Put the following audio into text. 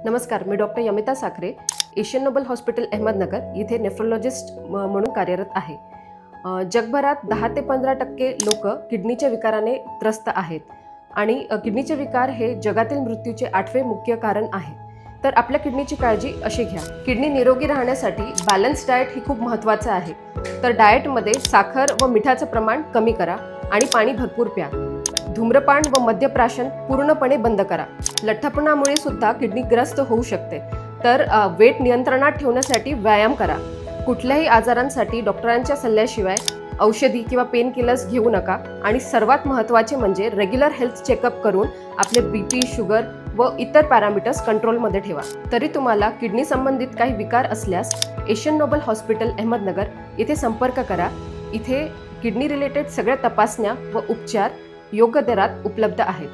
नमस्कार, मी doctor Yamita Sakhare, Asian Noble hospital Ahmednagar इथे नेफ्रोलॉजिस्ट म्हणून कार्यरत आहे। जगभरात 10 ते 15% लोक किडनीच्या विकाराने त्रस्त आहेत आणि किडनीचे विकार हे जगातील मृत्यूचे 8वे मुख्य कारण आहे। तर आपल्या किडनीची काळजी अशी घ्या। किडनी निरोगी राहण्यासाठी बॅलन्स डाएट ही खूप महत्त्वाचं आहे। तर डाएटमध्ये साखर व मिठाचं प्रमाण कमी करा आणि पाणी भरपूर प्या। धूम्रपान व मद्यप्राशन पूर्णपणे बंद करा। लठ्ठपणामुळे सुद्धा किडनी ग्रस्त होऊ शकते। तर वेट नियंत्रणात ठेवण्यासाठी व्यायाम करा। कुठल्याही आजारांसाठी डॉक्टरांच्या सल्ल्याशिवाय औषधी किंवा पेन किलर्स घेऊ नका आणि सर्वात महत्त्वाचे म्हणजे रेग्युलर हेल्थ चेकअप करून आपले बीपी, शुगर व इतर पॅरामीटर्स कंट्रोलमध्ये ठेवा। तरी तुम्हाला किडनी संबंधित काही विकार असल्यास एशियन नोबल हॉस्पिटल अहमदनगर इथे संपर्क करा। इथे किडनी रिलेटेड सगळ्या तपासण्या व उपचार योग्य दरात उपलब्ध आहेत।